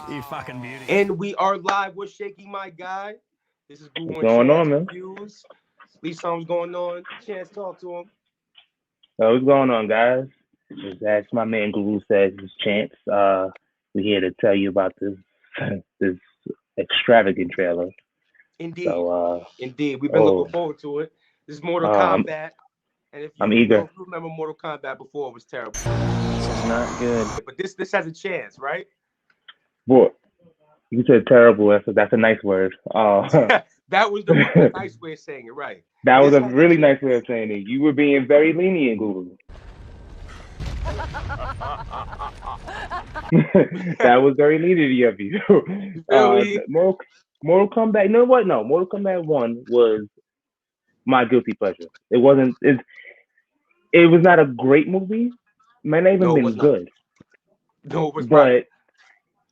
You fucking beauty. And we are live with Shaky My Guy. This is Guru What's and going Chance on, man? Reviews. Leave something's going on. Chance, talk to him. What's going on, guys? As my man Guru says, it's Chance. We're here to tell you about this this extravagant trailer. Indeed. So, Indeed. We've been oh, looking forward to it. This is Mortal I'm Kombat. And if I'm you eager. don't remember Mortal Kombat before, it was terrible. This is not good. But this has a chance, right? Boy, you said terrible. That's a nice word. That was the nice way of saying it, right? That was This a has really nice chance. way of saying it. You were being very lenient, Guru. That was very lenient of you. You feel me? Mortal Kombat. You know what? No, Mortal Kombat 1 was my guilty pleasure. It wasn't. It was not a great movie. Might not even No, it was been not. good. No, it was right.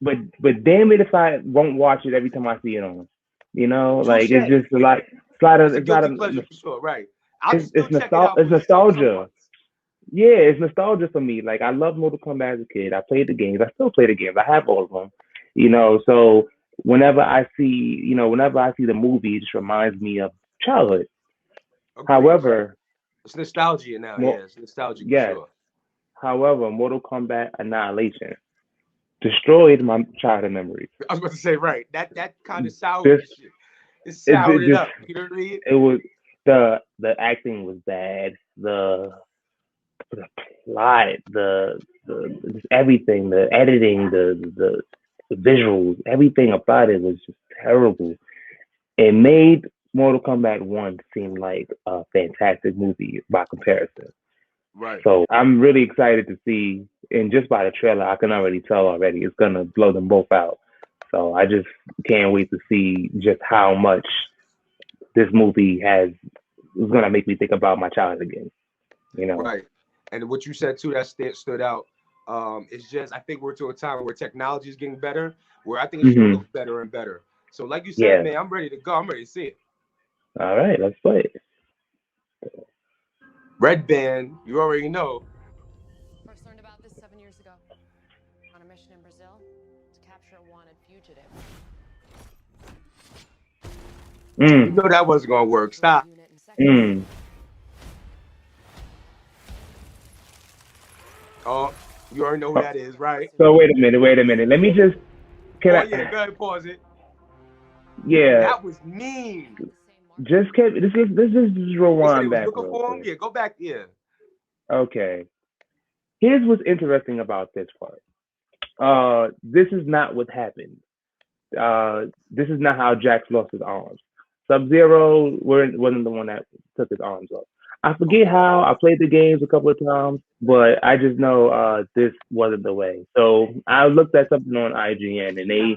But damn it if I won't watch it every time I see it on. You know, like Touche. it's just a lot. It's a guilty pleasure for sure, right? I can still check it out It's for some nostalgia. months. Yeah, it's nostalgia for me. Like I love Mortal Kombat as a kid. I played the games. I still play the games. I have all of them. You know, so whenever I see the movie, it just reminds me of childhood. Agreed. However, It's nostalgia now. mo- Yeah, it's nostalgic for yes. sure. However, Mortal Kombat Annihilation destroyed my childhood memories. I was about to say, right. That kind of soured This the shit. It it, soured it it just up. You know what I mean? it was the acting was bad. The plot, just everything, the editing, the visuals, everything about it was just terrible. It made Mortal Kombat 1 seem like a fantastic movie by comparison. Right. So I'm really excited to see, and just by the trailer, I can already tell already it's gonna blow them both out. So I just can't wait to see just how much this movie is gonna make me think about my childhood again. You know. Right. And what you said too that stood out. It's just I think we're to a time where technology is getting better, where I think it's gonna Hmm. look better and better. So like you said, Yeah. man, I'm ready to go. I'm ready to see it. All right, let's play it. Red Band, you already know. First learned about this 7 years ago on a mission in Brazil to capture a wanted fugitive. You Mm. know that wasn't gonna work. Stop. Unit in seconds. Mm. Oh, you already know who that is, right? So wait a minute. Let me just can Oh I? yeah, go ahead, pause it. Yeah, That was mean. The same mark. just can this is They said rewind they was back looking real for him. quick. Yeah, go back. Yeah. Okay. Here's what's interesting about this part. This is not what happened. This is not how Jax lost his arms. Sub Zero wasn't the one that took his arms off. I forget Okay. how. I played the games a couple of times, but I just know this wasn't the way. So I looked at something on IGN, and they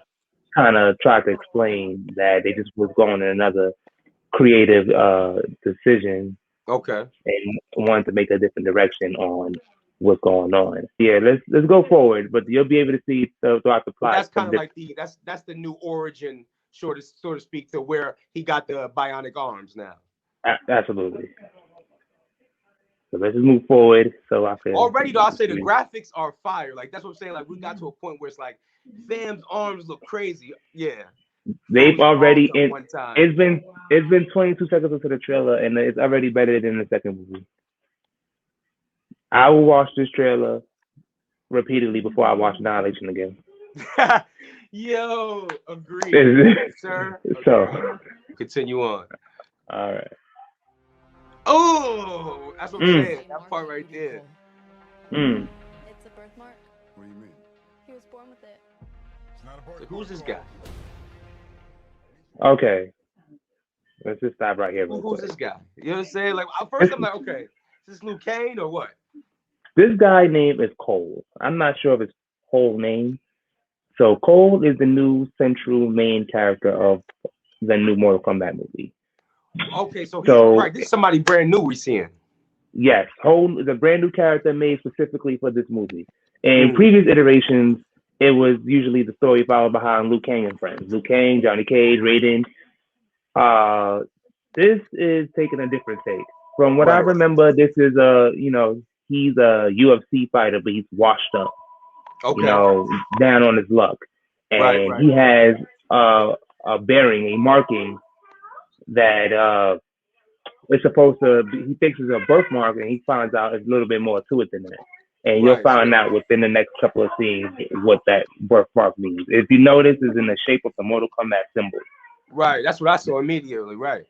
kind of tried to explain that they just was going in another creative decision Okay. and wanted to make a different direction on what's going on. Yeah, let's go forward, but you'll be able to see throughout the But plot that's kind some of like that's the new origin, so to speak, to where he got the bionic arms now. absolutely. So let's just move forward so I can. Already though, I say the graphics are fire. Like that's what I'm saying. Like we got to a point where it's like, Fam's arms look crazy. Yeah. They've Frozen already arms at in. one time. It's been 22 seconds into the trailer, and it's already better than the second movie. I will watch this trailer repeatedly before I watch Annihilation again. Yo, agreed, sir. So, Agreed. Continue on. all right. Oh, that's what I'm Mm. saying. That part right there. Mm. It's a birthmark. What do you mean? He was born with it. It's not a So bird. who's this guy? Okay. Let's just stop right here. Who's Real this quick. guy? You know what I'm saying? Like at first I'm like, okay, is this Luke Kane or what? This guy name is Cole. I'm not sure of his whole name. So Cole is the new central main character of the new Mortal Kombat movie. Okay, so he's So right. This is somebody brand new we seeing. yes, Cole is a brand new character made specifically for this movie. In Mm. previous iterations, it was usually the story followed behind Liu Kang and friends. Liu Kang, Johnny Cage, Raiden. This is taking a different take. From what I Right. remember, this is a he's a UFC fighter, but he's washed up, Okay. you know, down on his luck, and Right. he has a bearing, a marking that it's supposed to. He thinks it's a birthmark, and he finds out it's a little bit more to it than that. And you'll Right. find out within the next couple of scenes what that birthmark means. If you notice, it's in the shape of the Mortal Kombat symbol. Right. That's what I saw immediately. Right.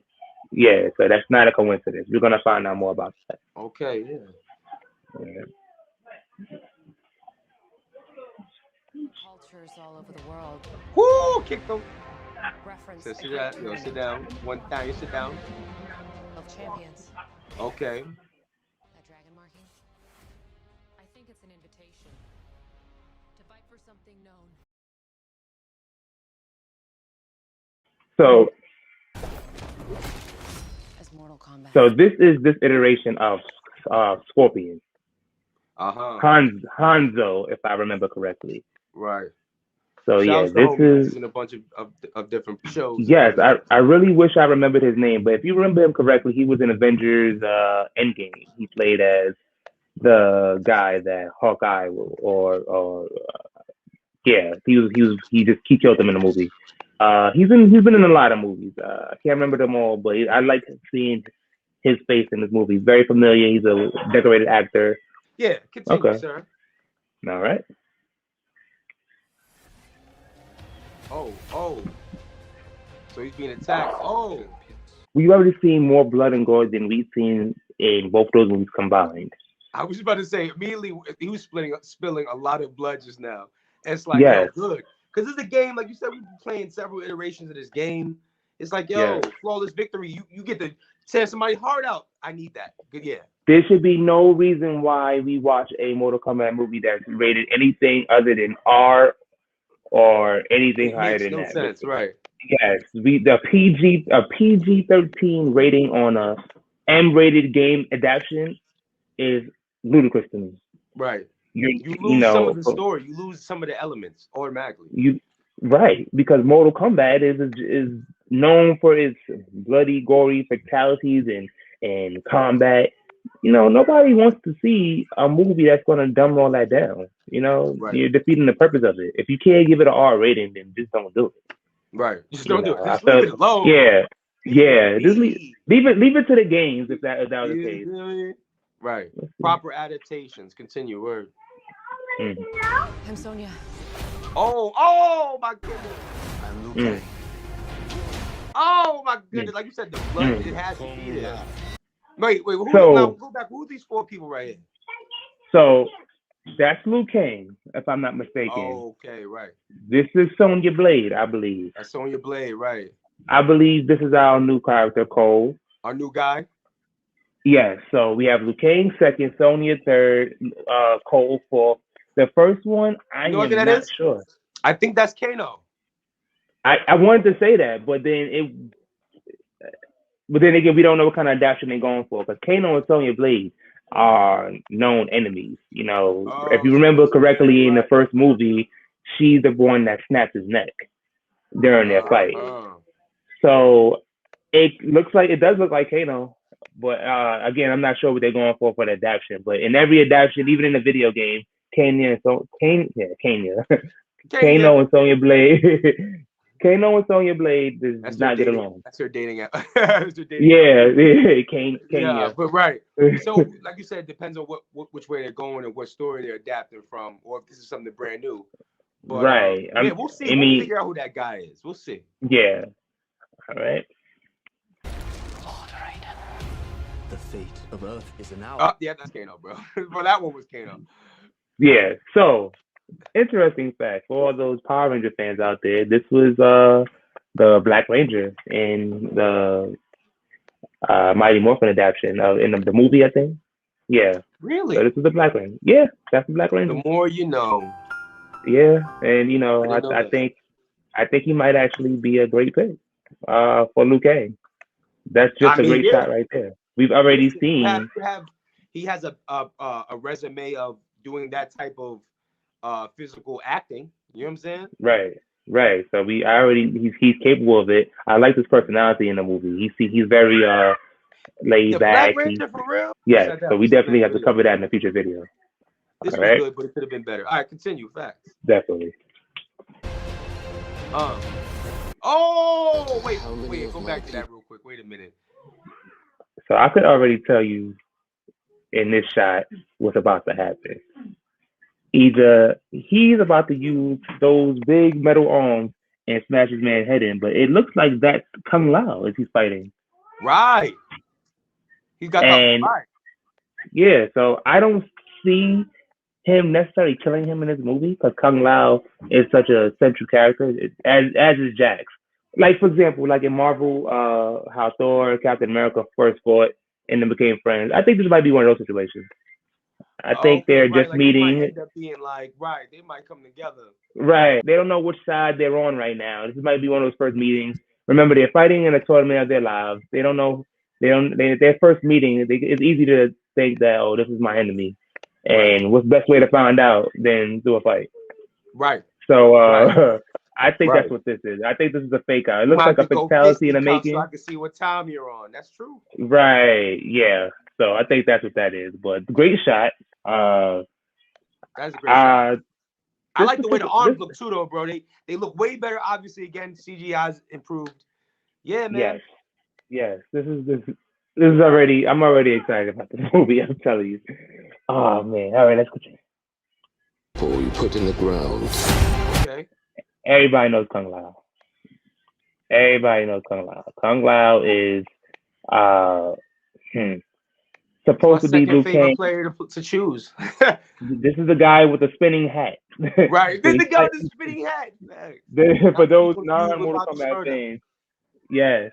Yeah, so that's not a coincidence. You're gonna find out more about that. Okay. Yeah. Yeah. Cultures all over the world Woo! Kick them. reference So a sit great down. Yo, tournament sit down. One time. You sit down. of champions. Okay. That dragon marking? I think it's an invitation to fight for something known. So As Mortal Kombat. So this is this iteration of Scorpion. Hanzo, if I remember correctly. Right. So Shout yeah, out to this homie. is He's in a bunch of different shows. yes. I really wish I remembered his name, but if you remember him correctly, he was in Avengers Endgame. He played as the guy that Hawkeye or yeah, he killed him in the movie. He's been in a lot of movies. I can't remember them all, but I like seeing his face in this movie. He's very familiar. He's a decorated actor. Yeah, continue, Okay. sir. All right. Oh. So he's being attacked. Oh. We've already seen more blood and gore than we've seen in both those movies combined. I was about to say immediately he was spilling a lot of blood just now. It's like, Yes. yo, good. Because it's a game, like you said, we've been playing several iterations of this game. It's like, yo, Yes. flawless victory. You get to tear somebody's heart out. I need that. Good, yeah. There should be no reason why we watch a Mortal Kombat movie that's rated anything other than R or anything It higher makes than no that. sense, right? Yes, a PG-13 rating on a M-rated game adaptation is ludicrous to me. Right. You lose some of the story. You lose some of the elements automatically. Right, because Mortal Kombat is known for its bloody, gory fatalities and combat. You know, nobody wants to see a movie that's going to dumb all that down. You know, Right. You're defeating the purpose of it. If you can't give it an R rating, then just don't do it. Right. Just don't do it. Just leave leave it alone. Yeah. Just leave it to the games if that was the case. Right. Proper adaptations. Continue. Word. I'm Sonya. Oh my goodness. I'm Liu Kang. Oh my goodness. Like you said, the blood, it has to be there. Wait, So- go back. Who are these four people right here? So that's Liu Kang, if I'm not mistaken. Okay, right. This is Sonya Blade, I believe. That's Sonya Blade, right. I believe this is our new character, Cole. Our new guy? Yes, so we have Liu Kang second, Sonya third, Cole fourth. The first one, I You know am what that not is? sure. I think that's Kano. I wanted to say that, but then again, we don't know what kind of adaptation they're going for, because Kano and Sonya Blade are known enemies. You know, if you remember correctly in the first movie, she's the one that snapped his neck during their fight. So it does look like Kano, but again, I'm not sure what they're going for the adaptation. But in every adaptation, even in the video game, Kano and Sonya Blade. Kano and Sonya Blade does not get along. That's her dating app. Yeah, Kano. Yeah, but right. So, like you said, it depends on which way they're going and what story they're adapting from, or if this is something brand new. But, right. Yeah, we'll see. We'll figure out who that guy is. We'll see. Yeah. All right. The fate of Earth is in our. Yeah, that's Kano, bro. Well, that one was Kano. Yeah. So, interesting fact for all those Power Ranger fans out there. This was the Black Ranger in the Mighty Morphin adaptation in the movie, I think. Yeah. Really? So this is the Black Ranger. Yeah, that's the Black Ranger. The more you know. Yeah, and you know, I think he might actually be a great pick for Liu Kang. That's just a great shot right there. We've already seen. He has a resume of doing that type of physical acting. You know what I'm saying? Right. So he's capable of it. I like his personality in the movie. He's very laid The Black back. Ranger for real? Yes, Check that so out. we This is definitely next have to video. cover that in a future video. This All was right, good, but it could have been better. All right, continue. Facts. definitely. Oh, wait, How many wait, of go my back to that people- real quick. Wait a minute. So I could already tell you in this shot what's about to happen. Either he's about to use those big metal arms and smash his man's head in, but it looks like that's Kung Lao as he's fighting. Right. He's got And the right. yeah, so I don't see him necessarily killing him in this movie because Kung Lao is such a central character, as is Jax. Like for example, like in Marvel, how Thor, Captain America first fought and then became friends. I think this might be one of those situations. I think they're Okay, right, just like they might meeting. end up being like, right, they might come together. Right. They don't know which side they're on right now. This might be one of those first meetings. Remember, they're fighting in a tournament of their lives. They don't know. Their first meeting. It's easy to think that, oh, this is my enemy, and what's the best way to find out than through a fight? Right. So Right. I think Right. that's what this is. I think this is a fake out. It You looks might like a have to go fatality in the fisticuffs making. so I can see what time you're on. That's true. Right. Yeah. So I think that's what that is. But great shot. That's a great shot. I this like the way the arms this- look too, though, bro. They look way better. Obviously, again, CGI's improved. Yeah, man. Yes. This is already. I'm already excited about this movie. I'm telling you. Oh man. All right. Let's continue. Before you put in the ground. Okay. Everybody knows Kung Lao. Everybody knows Kung Lao. Kung Lao is supposed to My be second Liu favorite Kang. player to choose. This is the guy with the spinning hat. Right. So This the he's guy like- with the spinning hat. for those confused with non-Mortal Bobby Kombat Shmurda. fans, yes.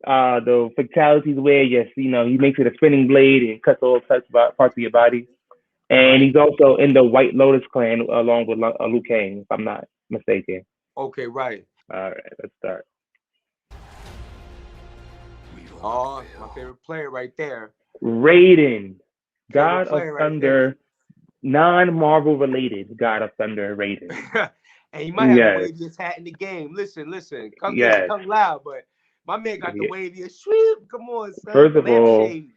The fatalities where, yes, he makes it a spinning blade and cuts all parts of your body. And he's also in the White Lotus clan along with Liu Kang, if I'm not mistaken. Okay, right. All right, let's start. Oh, my favorite player right there. Raiden, God of player right Thunder, non-Marvel related God of Thunder, Raiden. And he might have Yes. the waviest hat in the game. Listen. Kung Yes. Lao, but my man got the Yeah. waviest. Sweep. Come on, son. First of all, Lampshade.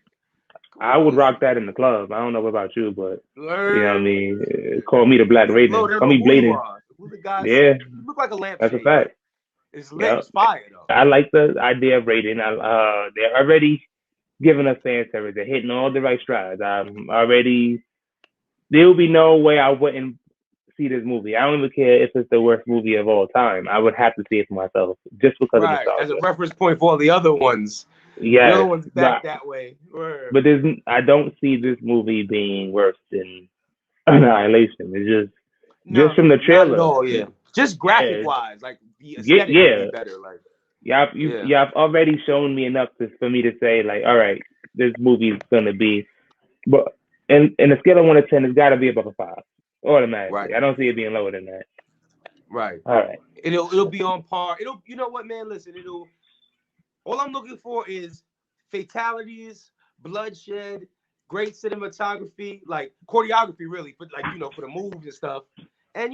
Come I would on, rock that in the club. I don't know about you, but Learn. you know what I mean? Call me the Black Look, they Raiden. don't Call me know who you Bladen. are. Who the guy? Yeah, You look like a lampshade. that's a fact. It's lit. It's fire though. I like the idea of Raiden. They're already giving us fan service. They're hitting all the right strides. I'm already. There will be no way I wouldn't see this movie. I don't even care if it's the worst movie of all time. I would have to see it for myself just because Right. of As a nostalgia. reference point for all the other ones. Yeah, The other ones back that way. Word. but I don't see this movie being worse than Annihilation. It's just from the trailer. Not at all, yeah. Just graphic wise, like the aesthetic would be better. Like Y'all already shown me enough for me to say, like, all right, this movie is gonna be, but in a scale of 1 to 10, it's got to be above a 5 automatically. Right. I don't see it being lower than that. Right. All right. It'll be on par. You know what, man? Listen, all I'm looking for is fatalities, bloodshed, great cinematography, like choreography, really, but like for the moves and stuff. And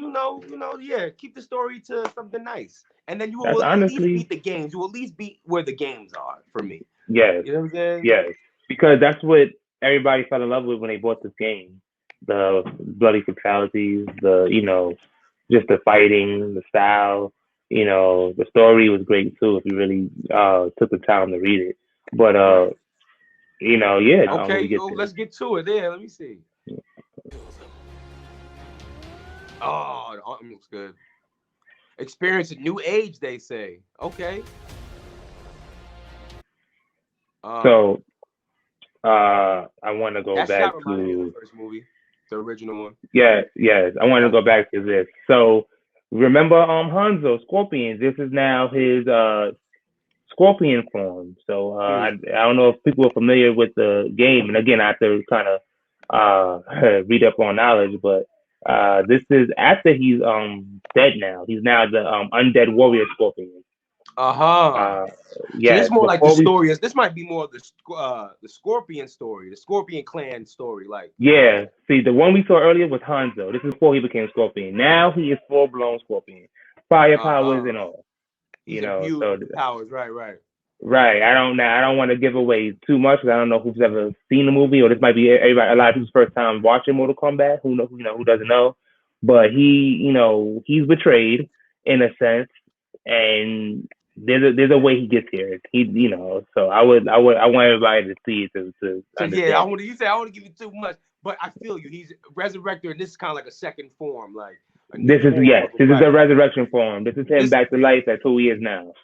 keep the story to something nice. And then you will at least beat the games. You will at least beat where the games are for me. Yes. You know what I'm saying? Yes. Because that's what everybody fell in love with when they bought this game. The bloody fatalities, just the fighting, the style, the story was great too if you really took the time to read it. But Okay, let's get to it. There, let me see. Oh, the arm looks good. Experience a new age, they say. Okay. So, I want to go back shot reminded me of to the first movie, the original one. yes. I want to go back to this. So, remember, Hanzo Scorpion. This is now his Scorpion form. So, I don't know if people are familiar with the game, and again, I have to kind of read up on knowledge, but this is after he's dead now. He's now the undead warrior Scorpion. Yeah. So this is more like the story. This might be more of the Scorpion story, the Scorpion clan story. Like see, the one we saw earlier was Hanzo. This is before he became Scorpion. Now he is full blown Scorpion, fire powers and all. He's imbued with the powers, right. Right. I don't want to give away too much because I don't know who's ever seen the movie, or this might be everybody, a lot of people's first time watching Mortal Kombat. Who knows? Who doesn't know? But he's betrayed in a sense, and there's a way he gets here. So I want everybody to see it to So understand. you say I want to give you too much, but I feel you. He's resurrected, and this is kind of like a second form, like This is a resurrection form. This is him back to life. That's who he is now.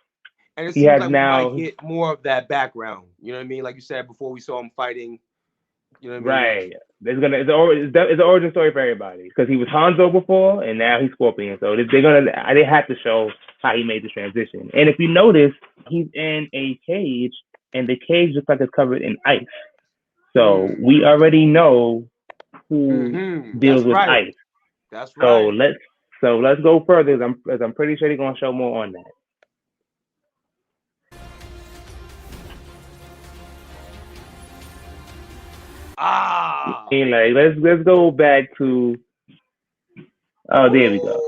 And it He seems has like now. we might get more of that background. You know what I mean? Like you said before, we saw him fighting. You know what I mean? Right. It's an origin story for everybody because he was Hanzo before and now he's Scorpion. So they have to show how he made the transition. And if you notice, he's in a cage and the cage looks like it's covered in ice. So we already know who deals with ice. That's right. So let's go further. As I'm pretty sure they're gonna show more on that. Let's go back to. Oh, there we go.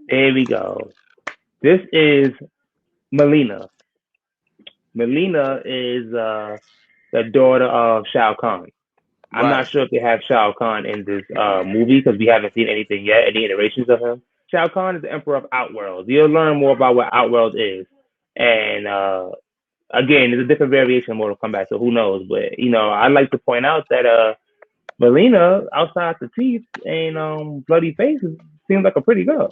There we go. This is Melina. Melina is the daughter of Shao Kahn. I'm not sure if they have Shao Kahn in this movie because we haven't seen anything yet, any iterations of him. Shao Kahn is the Emperor of Outworld. You'll learn more about what Outworld is. And again, there's a different variation of Mortal Kombat, so who knows? But, I'd like to point out that Melina, outside the teeth and bloody face, seems like a pretty girl.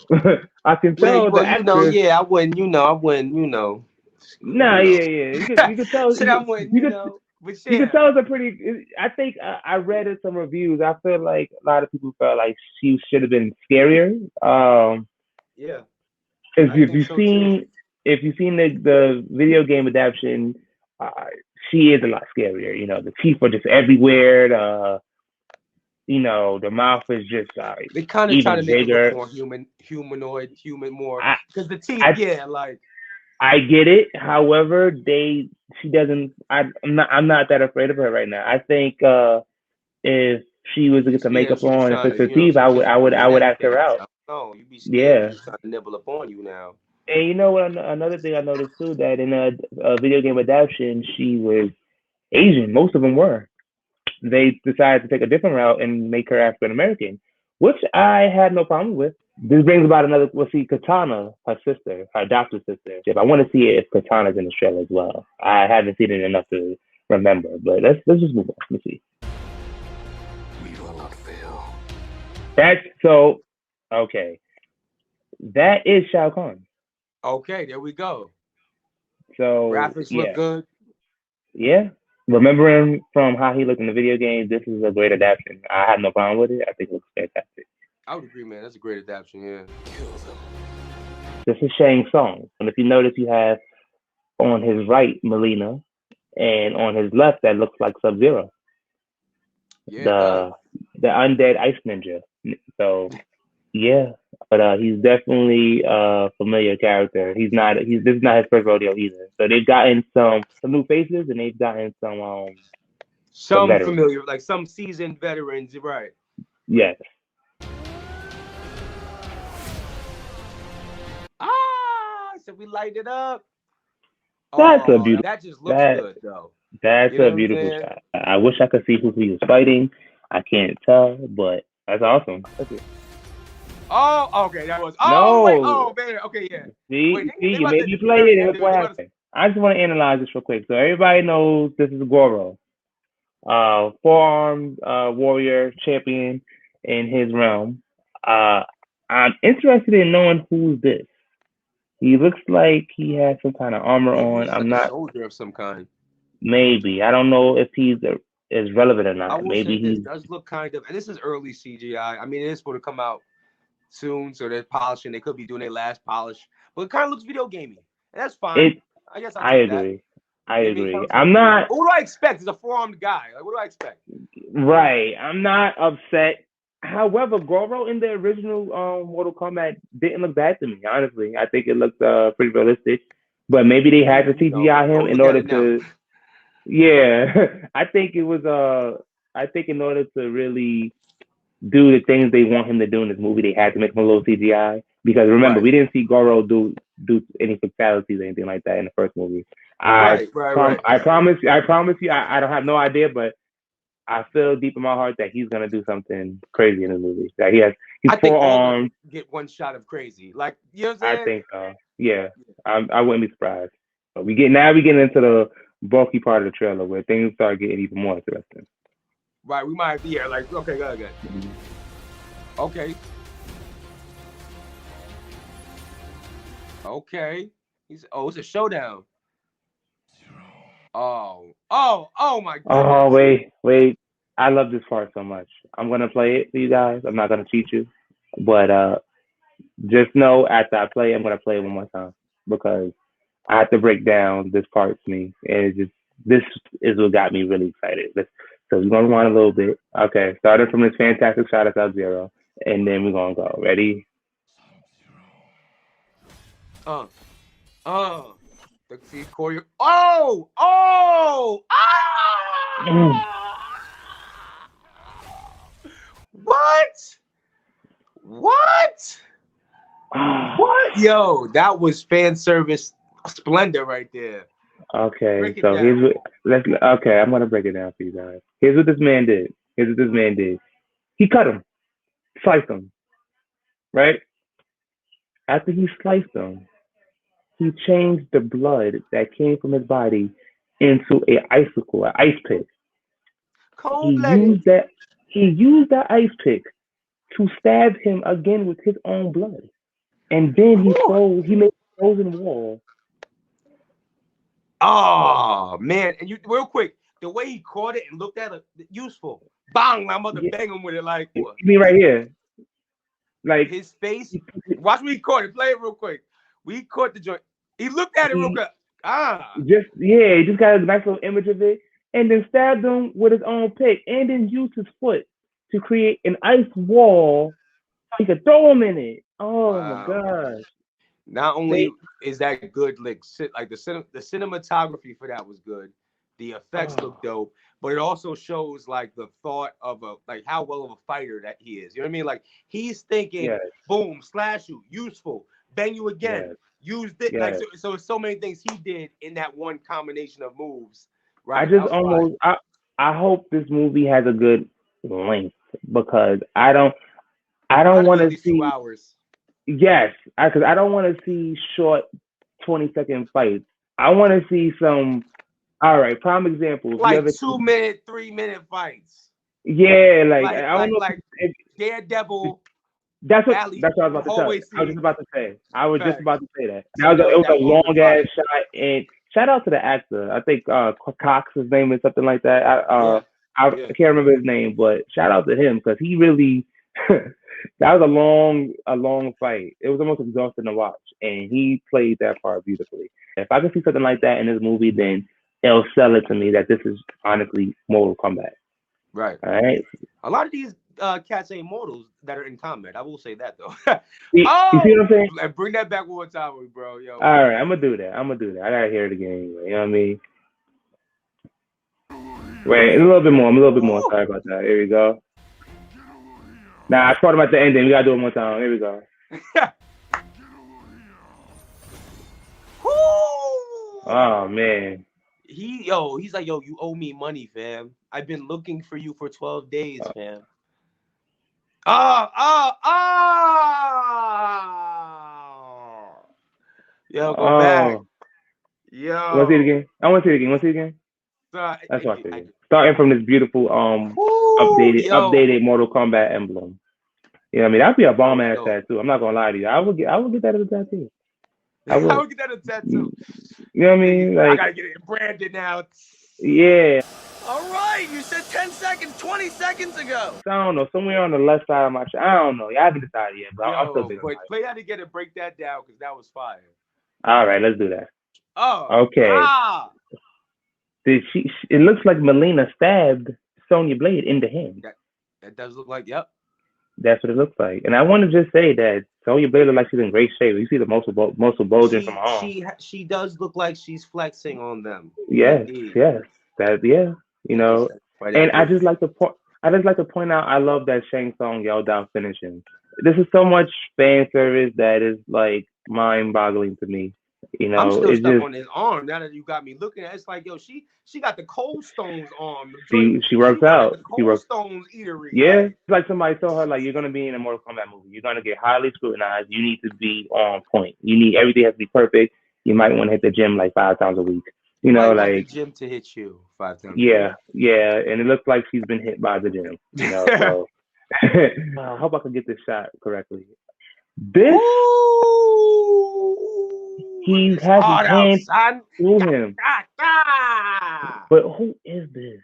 I can tell the actress. I wouldn't. Nah, yeah. You could tell. You can tell it's a pretty. I think I read in some reviews. I feel like a lot of people felt like she should have been scarier. Yeah. If you've seen the video game adaptation, she is a lot scarier. The teeth are just everywhere. The mouth is just they kind of try to make bigger. it look more humanoid more because the teeth. I get it. However, she doesn't. I'm not that afraid of her right now. I think if she was to get the makeup on and fix her teeth, I would ask her out. No, you'd be scared. She's trying to nibble up on you now. And you know what? Another thing I noticed too, that in a video game adaptation, she was Asian. Most of them were. They decided to take a different route and make her African American, which I had no problem with. This brings about another. We'll see Katana, her sister, her adopted sister. I want to see if Katana's in the trailer as well. I haven't seen it enough to remember, but let's just move on. Let's see. We will not fail. That's so okay. That is Shao Kahn. Okay, there we go. So graphics look good. Yeah. Remembering from how he looked in the video game, this is a great adaptation. I have no problem with it. I think it looks fantastic. I would agree, man. That's a great adaptation, yeah. Kill them. This is Shang Tsung. And if you notice, you have on his right, Melina, and on his left, that looks like Sub-Zero. Yeah, the undead ice ninja. So, yeah. But he's definitely a familiar character. This is not his first rodeo either. So they've gotten some new faces, and they've gotten some familiar, like some seasoned veterans, right? Yes. So we light it up. That's a beautiful. That just looks good, though. That's a beautiful shot. I wish I could see who he was fighting. I can't tell, but that's awesome. That's it. Oh, okay, that was. No. Wait, man. Okay, yeah. See, you made me play it, and look what happened. I just want to analyze this real quick. So everybody knows this is Goro, four-armed warrior champion in his realm. I'm interested in knowing who's this. He looks like he has some kind of armor on. I'm not. A soldier of some kind. Maybe. I don't know if he's is relevant or not. Maybe he does look kind of. And this is early CGI. I mean, it is supposed to come out soon, so they're polishing. They could be doing their last polish, but it kind of looks video gamey, and that's fine. I guess I agree. I agree. I'm not. What do I expect? He's a four-armed guy. Like, what do I expect? Right. I'm not upset. However, Goro in the original Mortal Kombat didn't look bad to me, honestly. I think it looked pretty realistic. But maybe they had to CGI him in order to. Yeah, I think it was. I think in order to really do the things they want him to do in this movie, they had to make him a little CGI. Because remember, we didn't see Goro do any fatalities or anything like that in the first movie. Right. I promise you, I don't have no idea, but I feel deep in my heart that he's gonna do something crazy in the movie. That he's I think all of forearmed. them get one shot of crazy. Like, you know what I'm I saying? think so. Yeah, I wouldn't be surprised. But we getting into the bulky part of the trailer where things start getting even more interesting. Right. We might be here. Like, okay, go ahead. Okay. Okay. It's a showdown. Oh my goodness. Oh wait! I love this part so much. I'm gonna play it for you guys. I'm not gonna cheat you, but just know after I play, I'm gonna play it one more time because I have to break down this part to me, and this is what got me really excited. So we're gonna rewind a little bit. Okay, starting from this fantastic shot of Sub-Zero, and then we're gonna go. Ready? The choreo. Oh! What? What? Yo, that was fan service splendor right there. Okay, so here's what I'm gonna break it down for you guys. Here's what this man did. He cut him, sliced him, right? After he sliced him, he changed the blood that came from his body into an icicle, an ice pick. Cold-blooded. He used that ice pick to stab him again with his own blood. And then he made a frozen wall. Oh man, and you real quick, the way he caught it and looked at it, useful. Bang, my mother bang him with it like what? You mean right here. Like his face. Watch me caught it. Play it real quick. We caught the joint. He looked at it real quick. He just got a nice little image of it, and then stabbed him with his own pick, and then used his foot to create an ice wall. He could throw him in it. Oh my gosh! Not only is that good, like the cinematography for that was good. The effects look dope, but it also shows like the thought of how well of a fighter that he is. You know what I mean? Like he's thinking, boom, slash you, useful, bang you again, use this. Like so many things he did in that one combination of moves. Right? I hope this movie has a good length because I don't want to see 2 hours. Yes, because I don't want to see short 20-second fights. I want to see some. All right, prime example. Like 2 minute, 3 minute fights. Yeah, I don't know. Like Daredevil. That's what I was about to tell you. I was just about to say. that. It was a long ass shot, and shout out to the actor. I think Cox's name is something like that. I can't remember his name, but shout out to him because he really. That was a long fight. It was almost exhausting to watch, and he played that part beautifully. If I could see something like that in this movie, then it'll sell it to me that this is honestly Mortal Kombat. Right. All right. A lot of these cats ain't mortals that are in combat. I will say that though. You see what I'm saying? And bring that back one more time, bro. Yo. All right, I'm gonna do that. I gotta hear it again anyway. You know what I mean? Wait, a little bit more. Sorry about that. Here we go. Nah, I caught him at the ending. We gotta do it one more time. Here we go. Oh man. He's like, yo, you owe me money, fam. I've been looking for you for 12 days, fam. Yo, go back. Yo. I want to see it again. That's what I figured. Starting from this beautiful updated Mortal Kombat emblem. You know what I mean? That'd be a bomb ass tattoo. I'm not gonna lie to you. I would get that as a tattoo. I would get that as a tattoo. You know what I mean? Like, I gotta get it branded now. Yeah. All right, you said 10 seconds 20 seconds ago. I don't know, somewhere on the left side of my shirt. I don't know. I haven't decided yet, but I'm still big. Play that again and break that down because that was fire. All right, let's do that. Oh. Okay. It looks like Melina stabbed Sonya Blade in the hand. That does look like, yep. That's what it looks like. And I want to just say that Sonya Blade looks like she's in great shape. You see the muscle bulging from her arm. She does look like she's flexing on them. Yes. You know. And I just like to point out, I love that Shang Tsung yelled out finishing. This is so much fan service that is like mind-boggling to me. You I'm know, still it's stuck just on his arm. Now that you got me looking at it, it's like, yo, she got the Cold Stones arm. The joint, she she works work at the out. She Cold works. Stones eatery. Yeah, Like, it's like somebody told her like you're gonna be in a Mortal Kombat movie. You're gonna get highly scrutinized. You need to be on point. You need everything has to be perfect. You might want to hit the gym like 5 times a week. you You know, might want the like gym to hit you 5 times a week. yeah, yeah, and it looks like she's been hit by the gym. You know, so I hope I can get this shot correctly. This Ooh, he it's has his hard out, hand son. through him, Ah. but who is this?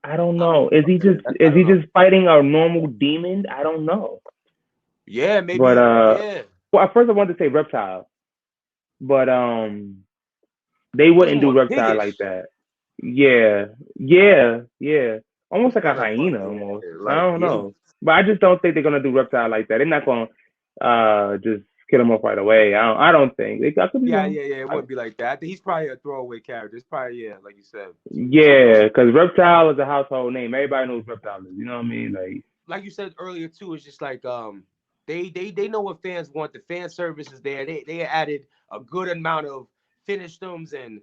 I don't I don't know. know, man. I Is don't he know. just fighting a normal demon? I don't know. Yeah, But maybe. Yeah, well, at first I wanted to say reptile, but they he's wouldn't do more reptile like piggish. that. Yeah, yeah, yeah. Almost He's like a kind of hyena, funny. almost. I Like, don't yeah, know, but I just don't think they're gonna do reptile like that. They're not gonna just kill him off right away. I don't think. I could be wrong. yeah. It wouldn't be like that. I think he's probably a throwaway character. It's probably, yeah, like you said. Yeah, because reptile is a household name. Everybody knows reptile is. You know what I mean? Like you said earlier too, it's just like they know what fans want. The fan service is there. They added a good amount of finishedoms and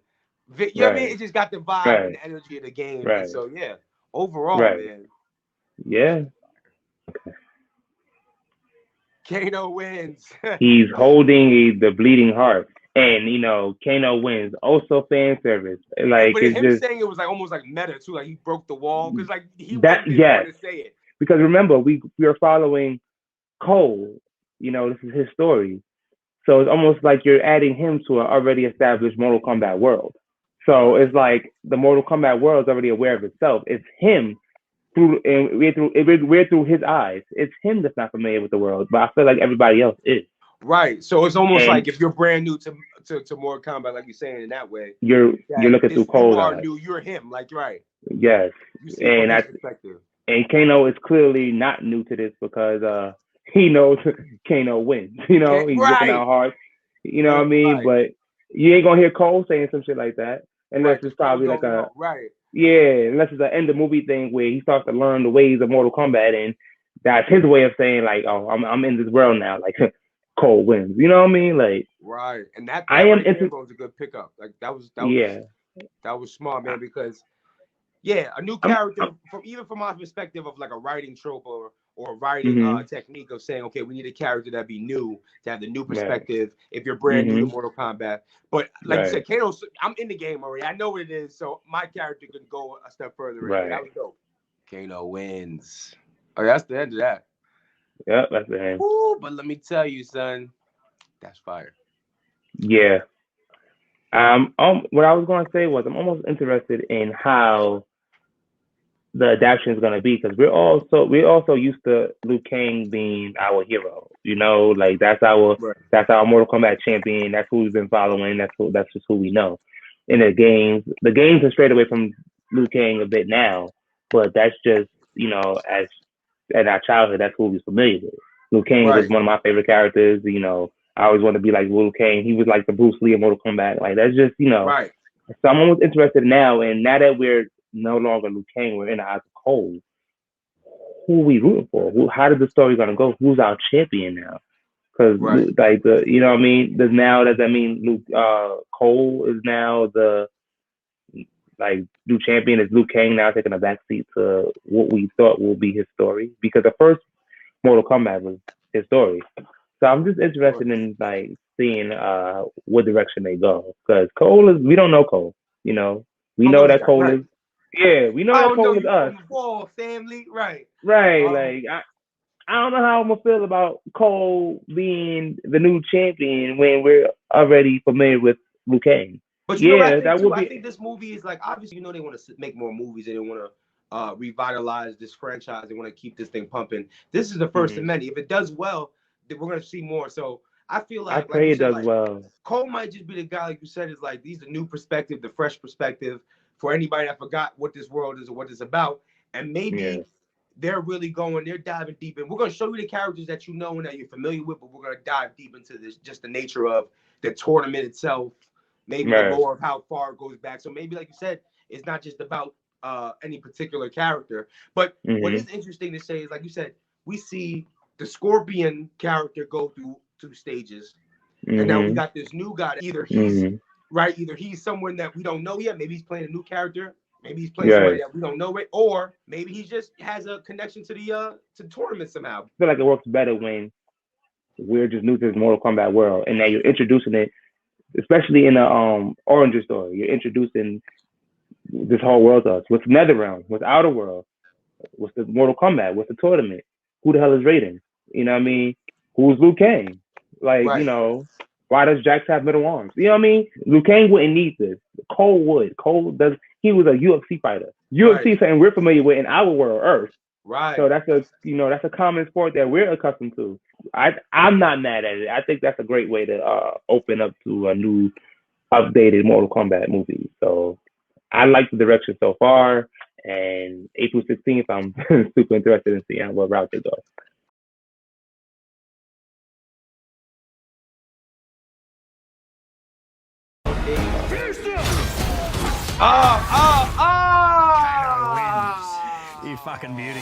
you know what I mean? Right, It just got the vibe and right, the energy of the game. And right, so yeah, overall, right. man, Yeah, Kano wins. he's holding the bleeding heart, and Kano wins. Also, fan service. Like But it's him just saying it was like almost like meta too, like he broke the wall because like he that. didn't want Yes, to say it. because remember we are following Cole. This is his story, so it's almost like you're adding him to an already established Mortal Kombat world. So Right. it's like the Mortal Kombat world is already aware of itself. It's him through and we're through his eyes. It's him that's not familiar with the world, but I feel like everybody else is. Right. So it's almost And like if you're brand new to Mortal Kombat, like you're saying in that way, you're that looking through this you Cole's are eyes. new, you're him. Like right. Yes, You see it from and his perspective. Kano is clearly not new to this because he knows Kano wins. He's whipping Right. out hard. You know what I mean? Right. But you ain't gonna hear Cole saying some shit like that unless Right. it's Because Cole probably like don't a know. Right. yeah, unless it's an end of movie thing where he starts to learn the ways of Mortal Kombat and that's his way of saying like, oh, I'm in this world now. Like Cole wins. You know what I mean? Like Right. And that I that am right there, into bro, was a good pickup. Like yeah. that was smart, man. Because yeah, a new character I'm from our perspective of like a writing trope or a writing mhm. technique of saying, okay, we need a character that be new to have the new Right. perspective if you're brand new to Mhm. Mortal Kombat. But like you Right. said, Kano, I'm in the game already. I know what it is, so my character can go a step further in. But that Right. was dope. Kano wins. Oh, that's the end of that. Yep, that's the end. Ooh, but let me tell you, son, that's fire. Yeah. What I was going to say was I'm almost interested in how the adaptation is going to be because we're also used to Liu Kang being our hero. Like Right. that's our Mortal Kombat champion. That's who we've been following. That's just who we know. In the games are straight away from Liu Kang a bit now, but that's just as in our childhood, that's who we was familiar with. Liu Kang was Right. one of my favorite characters. I always wanted to be like Liu Kang. He was like the Bruce Lee of Mortal Kombat. Like that's just. Right. So I'm almost interested now, and now that we're no longer Liu Kang, we're in the eyes of Cole. Who are we rooting for? How is the story gonna go? Who's our champion now? Because Right. like you know what I mean. Does that mean Cole is now the like new champion? Is Liu Kang now taking a backseat to what we thought will be his story? Because the first Mortal Kombat was his story. So I'm just Right. interested in like seeing what direction they go. Because Cole is we don't know Cole. We I don't know know this that guy. Cole Right. is we know I that don't know Cole is you us. from before, family. Right. Right. Um. Like I don't know how I'm gonna feel about Cole being the new champion when we're already familiar with Liu Kang. But you know what I Yeah, think that too? would I be think this movie is like obviously they want to make more movies and they want to revitalize this franchise. They want to keep this thing pumping. This is the first of mhm. many. If it does well, then we're gonna see more. So I feel I like pray you it said, does like well. Cole might just be the guy, like you said, is like these the new perspective, the fresh perspective for anybody that forgot what this world is or what it's about, and Yeah. maybe. They're diving deep in. We're going to show you the characters that you know and that you're familiar with, but we're going to dive deep into this, just the nature of the tournament itself, maybe the Right. lore of how far it goes back. So maybe, like you said, it's not just about any particular character. But what is Mhm. interesting to say is, like you said, we see the Scorpion character go through two stages. And now we Mhm. got this new guy. Either he's Mhm. right, either he's someone that we don't know yet. Maybe he's playing a new character. Maybe he's playing Yeah. somebody that we don't know it, or maybe he just has a connection to the tournament somehow. I feel like it works better when we're just new to this Mortal Kombat world, and now you're introducing it, especially in a Oranger story. You're introducing this whole world to us. What's NetherRealm? What's Outer World? What's the Mortal Kombat? What's the tournament? Who the hell is Raiden? You know what I mean? Who's Liu Kang? Like, Right. you know, why does Jax have middle arms? You know what I mean? Liu Kang wouldn't need this. Cole would. Cole does. He was a UFC fighter. UFC is something we're familiar with in our world, Earth. Right. So that's a common sport that we're accustomed to. I'm not mad at it. I think that's a great way to open up to a new, updated Mortal Kombat movie. So I like the direction so far. And April 16th, I'm super interested in seeing what route they go. Ah! You fucking beauty.